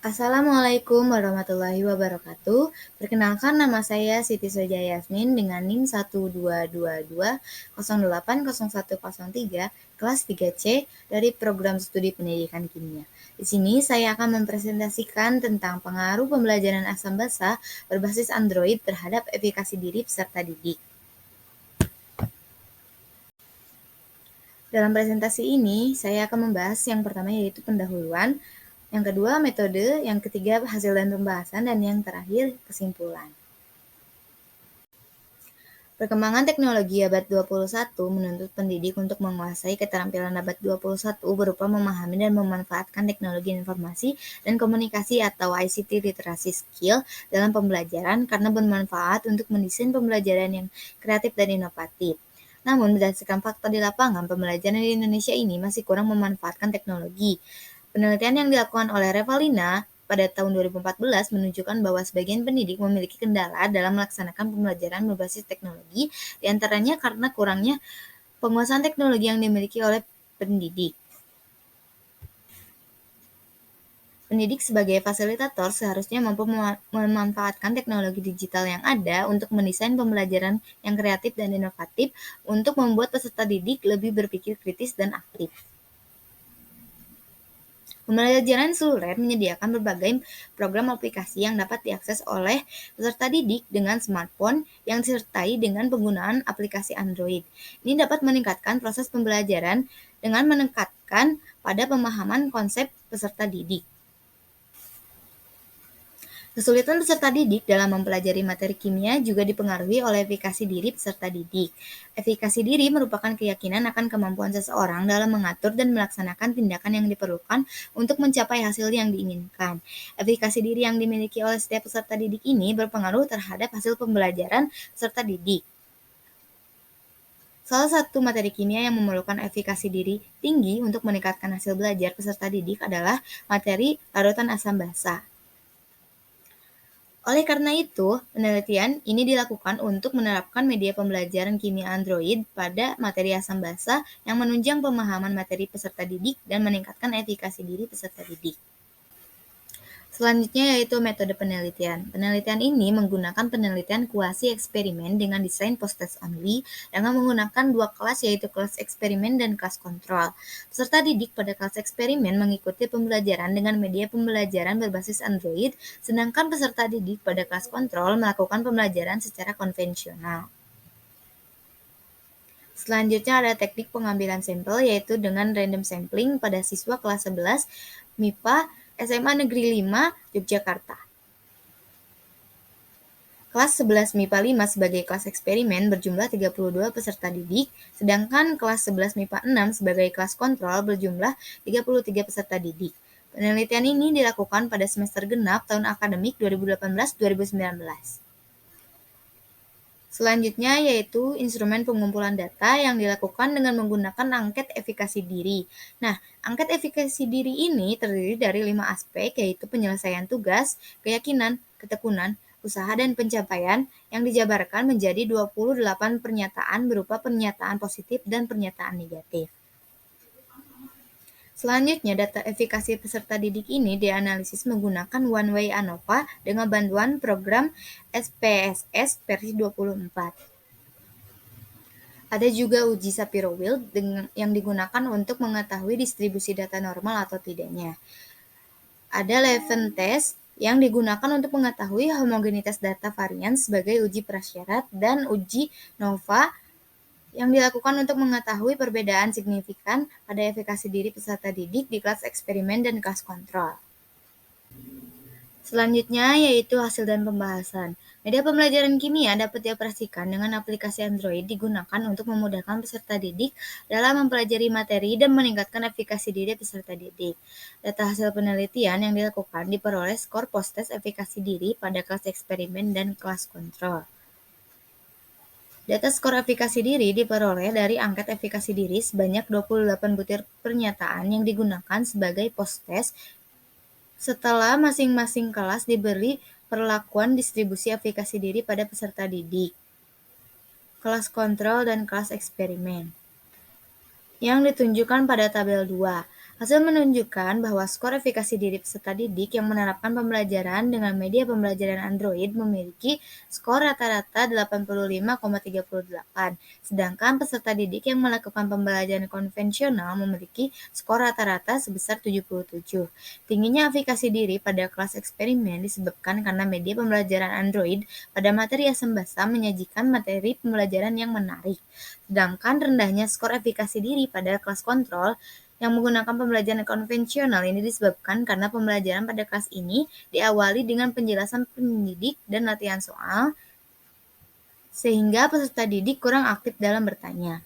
Assalamualaikum warahmatullahi wabarakatuh. Perkenalkan nama saya Siti Soja Yasmin dengan NIM 12220808103 kelas 3C dari Program Studi Pendidikan Kimia. Di sini saya akan mempresentasikan tentang pengaruh pembelajaran asam basa berbasis Android terhadap efikasi diri peserta didik. Dalam presentasi ini, saya akan membahas yang pertama yaitu pendahuluan, yang kedua metode, yang ketiga hasil dan pembahasan, dan yang terakhir kesimpulan. Perkembangan teknologi abad 21 menuntut pendidik untuk menguasai keterampilan abad 21 berupa memahami dan memanfaatkan teknologi informasi dan komunikasi atau ICT literacy skill dalam pembelajaran karena bermanfaat untuk mendesain pembelajaran yang kreatif dan inovatif. Namun, berdasarkan fakta di lapangan, pembelajaran di Indonesia ini masih kurang memanfaatkan teknologi. Penelitian yang dilakukan oleh Revalina pada tahun 2014 menunjukkan bahwa sebagian pendidik memiliki kendala dalam melaksanakan pembelajaran berbasis teknologi, di antaranya karena kurangnya penguasaan teknologi yang dimiliki oleh pendidik. Pendidik sebagai fasilitator seharusnya mampu memanfaatkan teknologi digital yang ada untuk mendesain pembelajaran yang kreatif dan inovatif untuk membuat peserta didik lebih berpikir kritis dan aktif. Pembelajaran seluler menyediakan berbagai program aplikasi yang dapat diakses oleh peserta didik dengan smartphone yang disertai dengan penggunaan aplikasi Android. Ini dapat meningkatkan proses pembelajaran dengan menekankan pada pemahaman konsep peserta didik. Kesulitan peserta didik dalam mempelajari materi kimia juga dipengaruhi oleh efikasi diri peserta didik. Efikasi diri merupakan keyakinan akan kemampuan seseorang dalam mengatur dan melaksanakan tindakan yang diperlukan untuk mencapai hasil yang diinginkan. Efikasi diri yang dimiliki oleh setiap peserta didik ini berpengaruh terhadap hasil pembelajaran peserta didik. Salah satu materi kimia yang memerlukan efikasi diri tinggi untuk meningkatkan hasil belajar peserta didik adalah materi larutan asam basa. Oleh karena itu, penelitian ini dilakukan untuk menerapkan media pembelajaran kimia Android pada materi asam basa yang menunjang pemahaman materi peserta didik dan meningkatkan efikasi diri peserta didik. Selanjutnya yaitu metode penelitian. Penelitian ini menggunakan penelitian kuasi eksperimen dengan desain post-test only dengan menggunakan dua kelas yaitu kelas eksperimen dan kelas kontrol. Peserta didik pada kelas eksperimen mengikuti pembelajaran dengan media pembelajaran berbasis Android, sedangkan peserta didik pada kelas kontrol melakukan pembelajaran secara konvensional. Selanjutnya ada teknik pengambilan sampel yaitu dengan random sampling pada siswa kelas 11 MIPA SMA Negeri 5 Yogyakarta. Kelas 11 MIPA 5 sebagai kelas eksperimen berjumlah 32 peserta didik, sedangkan kelas 11 MIPA 6 sebagai kelas kontrol berjumlah 33 peserta didik. Penelitian ini dilakukan pada semester genap tahun akademik 2018-2019. Selanjutnya yaitu instrumen pengumpulan data yang dilakukan dengan menggunakan angket efikasi diri. Nah, angket efikasi diri ini terdiri dari 5 aspek yaitu penyelesaian tugas, keyakinan, ketekunan, usaha dan pencapaian yang dijabarkan menjadi 28 pernyataan berupa pernyataan positif dan pernyataan negatif. Selanjutnya, data efikasi peserta didik ini dianalisis menggunakan One-Way ANOVA dengan bantuan program SPSS versi 24. Ada juga uji Shapiro-Wilk yang digunakan untuk mengetahui distribusi data normal atau tidaknya. Ada Levene test yang digunakan untuk mengetahui homogenitas data varian sebagai uji prasyarat dan uji NOVA yang dilakukan untuk mengetahui perbedaan signifikan pada efikasi diri peserta didik di kelas eksperimen dan kelas kontrol. Selanjutnya yaitu hasil dan pembahasan. Media pembelajaran kimia dapat dioperasikan dengan aplikasi Android digunakan untuk memudahkan peserta didik dalam mempelajari materi dan meningkatkan efikasi diri peserta didik. Data hasil penelitian yang dilakukan diperoleh skor post-test efikasi diri pada kelas eksperimen dan kelas kontrol. Data skor efikasi diri diperoleh dari angket efikasi diri sebanyak 28 butir pernyataan yang digunakan sebagai post-test setelah masing-masing kelas diberi perlakuan distribusi efikasi diri pada peserta didik, kelas kontrol dan kelas eksperimen, yang ditunjukkan pada tabel 2. Hasil menunjukkan bahwa skor efikasi diri peserta didik yang menerapkan pembelajaran dengan media pembelajaran Android memiliki skor rata-rata 85,38, sedangkan peserta didik yang melakukan pembelajaran konvensional memiliki skor rata-rata sebesar 77. Tingginya efikasi diri pada kelas eksperimen disebabkan karena media pembelajaran Android pada materi Asam menyajikan materi pembelajaran yang menarik, sedangkan rendahnya skor efikasi diri pada kelas kontrol yang menggunakan pembelajaran konvensional ini disebabkan karena pembelajaran pada kelas ini diawali dengan penjelasan pendidik dan latihan soal, sehingga peserta didik kurang aktif dalam bertanya.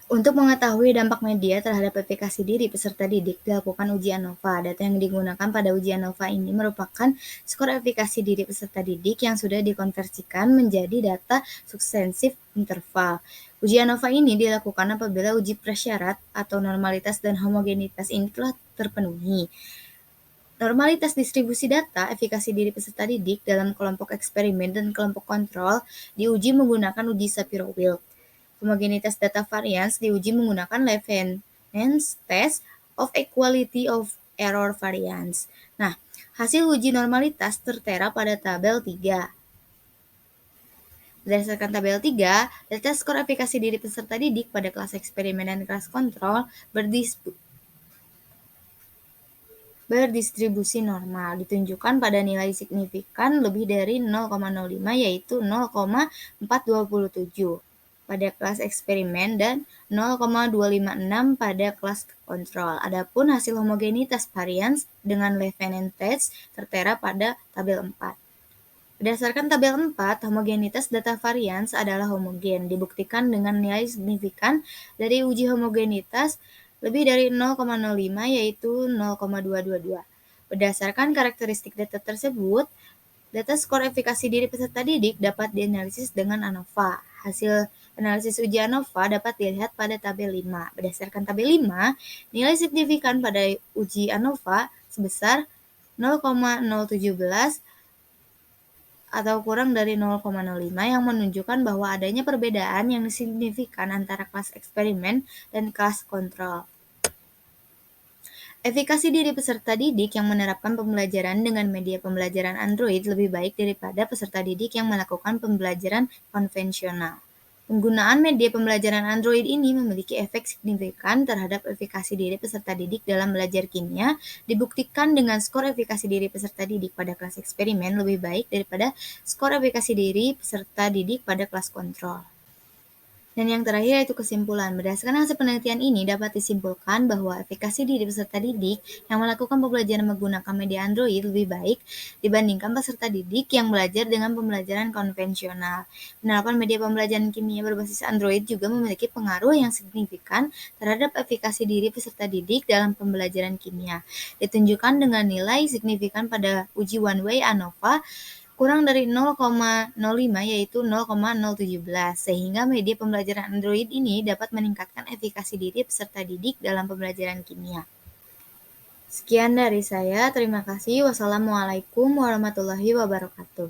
Untuk mengetahui dampak media terhadap efikasi diri peserta didik, dilakukan uji ANOVA. Data yang digunakan pada uji ANOVA ini merupakan skor efikasi diri peserta didik yang sudah dikonversikan menjadi data suksesif interval. Uji ANOVA ini dilakukan apabila uji prasyarat atau normalitas dan homogenitas ini telah terpenuhi. Normalitas distribusi data efikasi diri peserta didik dalam kelompok eksperimen dan kelompok kontrol diuji menggunakan uji Shapiro-Wilk. Homogenitas data variance diuji menggunakan Levene-Hens test of equality of error variance. Nah, hasil uji normalitas tertera pada tabel 3. Berdasarkan tabel 3, data skor efikasi diri peserta didik pada kelas eksperimen dan kelas kontrol berdistribusi normal, ditunjukkan pada nilai signifikan lebih dari 0,05 yaitu 0,427 pada kelas eksperimen dan 0,256 pada kelas kontrol. Adapun hasil homogenitas varians dengan Levene test tertera pada tabel 4. Berdasarkan tabel 4, homogenitas data varians adalah homogen, dibuktikan dengan nilai signifikan dari uji homogenitas lebih dari 0,05 yaitu 0,222. Berdasarkan karakteristik data tersebut, data skor efikasi diri peserta didik dapat dianalisis dengan ANOVA. Hasil analisis uji ANOVA dapat dilihat pada tabel 5. Berdasarkan tabel 5, nilai signifikan pada uji ANOVA sebesar 0,017 atau kurang dari 0,05 yang menunjukkan bahwa adanya perbedaan yang signifikan antara kelas eksperimen dan kelas kontrol. Efikasi diri peserta didik yang menerapkan pembelajaran dengan media pembelajaran Android lebih baik daripada peserta didik yang melakukan pembelajaran konvensional. Penggunaan media pembelajaran Android ini memiliki efek signifikan terhadap efikasi diri peserta didik dalam belajar kimia, dibuktikan dengan skor efikasi diri peserta didik pada kelas eksperimen lebih baik daripada skor efikasi diri peserta didik pada kelas kontrol. Dan yang terakhir yaitu kesimpulan. Berdasarkan hasil penelitian ini dapat disimpulkan bahwa efikasi diri peserta didik yang melakukan pembelajaran menggunakan media Android lebih baik dibandingkan peserta didik yang belajar dengan pembelajaran konvensional. Penerapan media pembelajaran kimia berbasis Android juga memiliki pengaruh yang signifikan terhadap efikasi diri peserta didik dalam pembelajaran kimia. Ditunjukkan dengan nilai signifikan pada uji one-way ANOVA kurang dari 0,05 yaitu 0,017, sehingga media pembelajaran Android ini dapat meningkatkan efikasi diri peserta didik dalam pembelajaran kimia. Sekian dari saya, terima kasih. Wassalamualaikum warahmatullahi wabarakatuh.